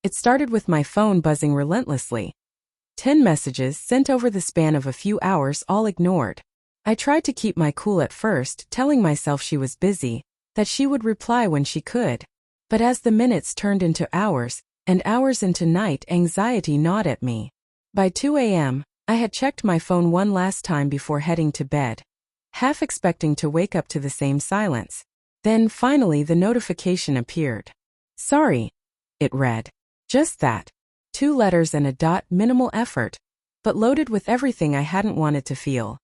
It started with my phone buzzing relentlessly. 10 messages sent over the span of a few hours, all ignored. I tried to keep my cool at first, telling myself she was busy, that she would reply when she could. But as the minutes turned into hours, and hours into night, anxiety gnawed at me. By 2 a.m., I had checked my phone one last time before heading to bed, half expecting to wake up to the same silence. Then, finally, the notification appeared. "Sorry," it read. Just that. 2 letters and a dot, minimal effort, but loaded with everything I hadn't wanted to feel.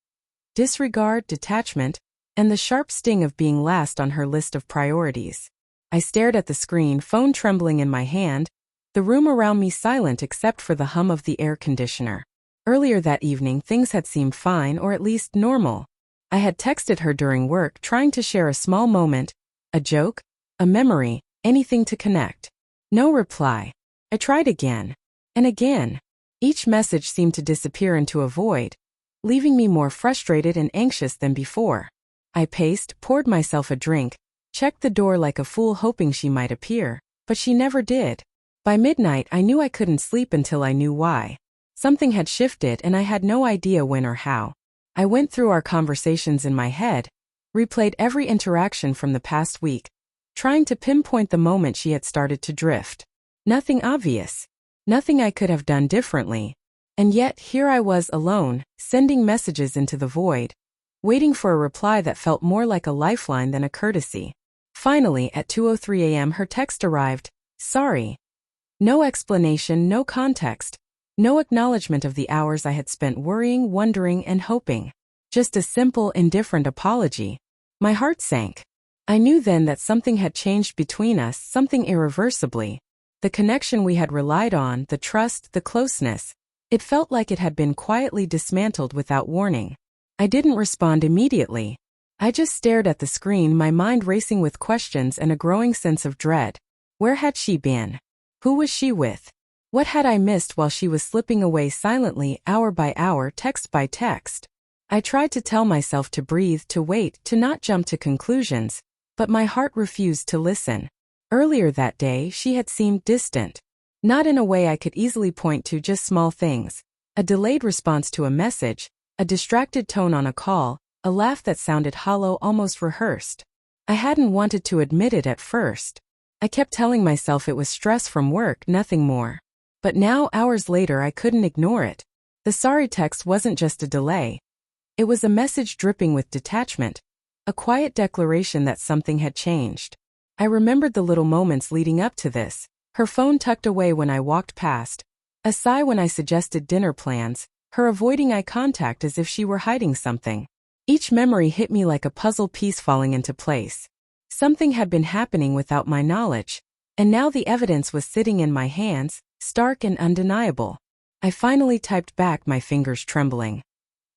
Disregard, detachment, and the sharp sting of being last on her list of priorities. I stared at the screen, phone trembling in my hand, the room around me silent except for the hum of the air conditioner. Earlier that evening, things had seemed fine, or at least normal. I had texted her during work, trying to share a small moment, a joke, a memory, anything to connect. No reply. I tried again. And again. Each message seemed to disappear into a void, leaving me more frustrated and anxious than before. I paced, poured myself a drink, checked the door like a fool hoping she might appear, but she never did. By midnight, I knew I couldn't sleep until I knew why. Something had shifted and I had no idea when or how. I went through our conversations in my head, replayed every interaction from the past week, trying to pinpoint the moment she had started to drift. Nothing obvious. Nothing I could have done differently. And yet, here I was alone, sending messages into the void, waiting for a reply that felt more like a lifeline than a courtesy. Finally, at 2:03 a.m., her text arrived. "Sorry." No explanation, no context, no acknowledgement of the hours I had spent worrying, wondering, and hoping. Just a simple, indifferent apology. My heart sank. I knew then that something had changed between us, something irreversibly. The connection we had relied on, the trust, the closeness. It felt like it had been quietly dismantled without warning. I didn't respond immediately. I just stared at the screen, my mind racing with questions and a growing sense of dread. Where had she been? Who was she with? What had I missed while she was slipping away silently, hour by hour, text by text? I tried to tell myself to breathe, to wait, to not jump to conclusions, but my heart refused to listen. Earlier that day, she had seemed distant. Not in a way I could easily point to, just small things. A delayed response to a message, a distracted tone on a call, a laugh that sounded hollow, almost rehearsed. I hadn't wanted to admit it at first. I kept telling myself it was stress from work, nothing more. But now, hours later, I couldn't ignore it. The sorry text wasn't just a delay. It was a message dripping with detachment, a quiet declaration that something had changed. I remembered the little moments leading up to this. Her phone tucked away when I walked past, a sigh when I suggested dinner plans, her avoiding eye contact as if she were hiding something. Each memory hit me like a puzzle piece falling into place. Something had been happening without my knowledge, and now the evidence was sitting in my hands, stark and undeniable. I finally typed back, my fingers trembling.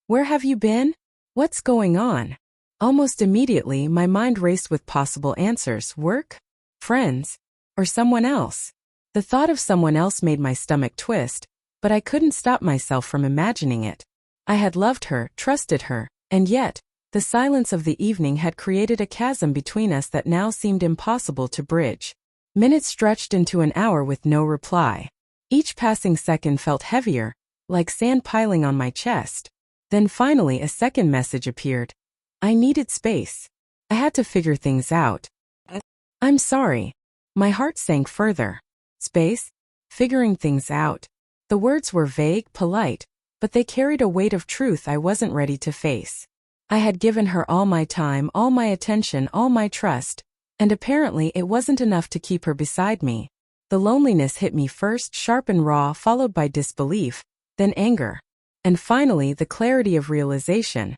"Where have you been? What's going on?" Almost immediately, my mind raced with possible answers: work, friends, or someone else. The thought of someone else made my stomach twist, but I couldn't stop myself from imagining it. I had loved her, trusted her, and yet, the silence of the evening had created a chasm between us that now seemed impossible to bridge. Minutes stretched into an hour with no reply. Each passing second felt heavier, like sand piling on my chest. Then finally a second message appeared. I needed space. I had to figure things out. "I'm sorry." My heart sank further. Space? Figuring things out. The words were vague, polite, but they carried a weight of truth I wasn't ready to face. I had given her all my time, all my attention, all my trust, and apparently it wasn't enough to keep her beside me. The loneliness hit me first, sharp and raw, followed by disbelief, then anger, and finally the clarity of realization.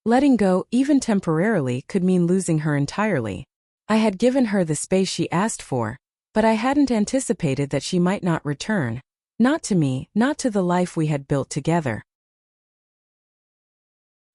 Letting go, even temporarily, could mean losing her entirely. I had given her the space she asked for, but I hadn't anticipated that she might not return. Not to me, not to the life we had built together.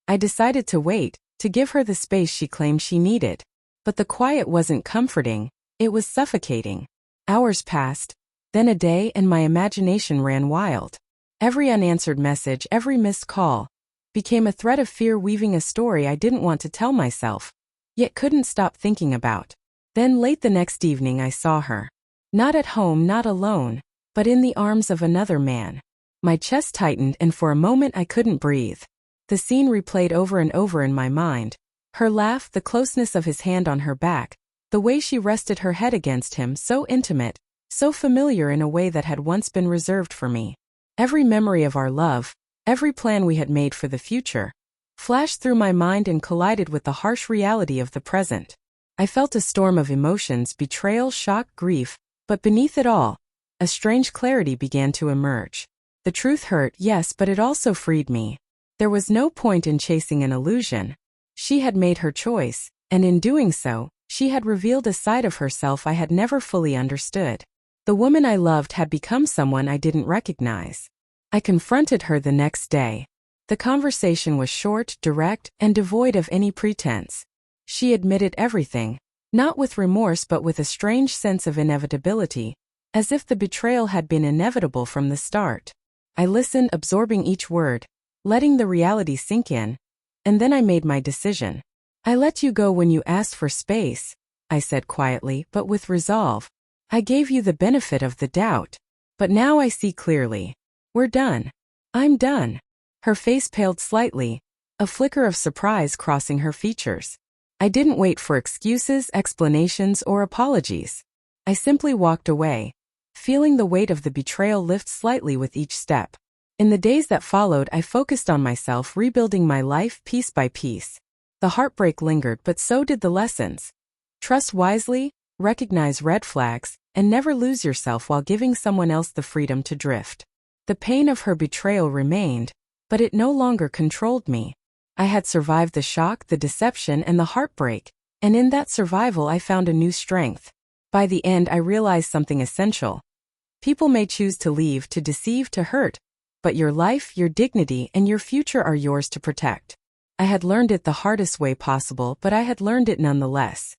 I decided to wait, to give her the space she claimed she needed. But the quiet wasn't comforting, it was suffocating. Hours passed, then a day, and my imagination ran wild. Every unanswered message, every missed call, became a thread of fear weaving a story I didn't want to tell myself, yet couldn't stop thinking about. Then late the next evening I saw her. Not at home, not alone, but in the arms of another man. My chest tightened and for a moment I couldn't breathe. The scene replayed over and over in my mind. Her laugh, the closeness of his hand on her back, the way she rested her head against him, so intimate, so familiar in a way that had once been reserved for me. Every memory of our love, every plan we had made for the future, flashed through my mind and collided with the harsh reality of the present. I felt a storm of emotions, betrayal, shock, grief, but beneath it all, a strange clarity began to emerge. The truth hurt, yes, but it also freed me. There was no point in chasing an illusion. She had made her choice, and in doing so, she had revealed a side of herself I had never fully understood. The woman I loved had become someone I didn't recognize. I confronted her the next day. The conversation was short, direct, and devoid of any pretense. She admitted everything, not with remorse but with a strange sense of inevitability, as if the betrayal had been inevitable from the start. I listened, absorbing each word, letting the reality sink in, and then I made my decision. I let you go when you asked for space, I said quietly, but with resolve. I gave you the benefit of the doubt, but now I see clearly. We're done. I'm done. Her face paled slightly, a flicker of surprise crossing her features. I didn't wait for excuses, explanations, or apologies. I simply walked away, feeling the weight of the betrayal lift slightly with each step. In the days that followed, I focused on myself, rebuilding my life piece by piece. The heartbreak lingered, but so did the lessons. Trust wisely, recognize red flags, and never lose yourself while giving someone else the freedom to drift. The pain of her betrayal remained, but it no longer controlled me. I had survived the shock, the deception, and the heartbreak, and in that survival I found a new strength. By the end, I realized something essential. People may choose to leave, to deceive, to hurt, but your life, your dignity, and your future are yours to protect. I had learned it the hardest way possible, but I had learned it nonetheless.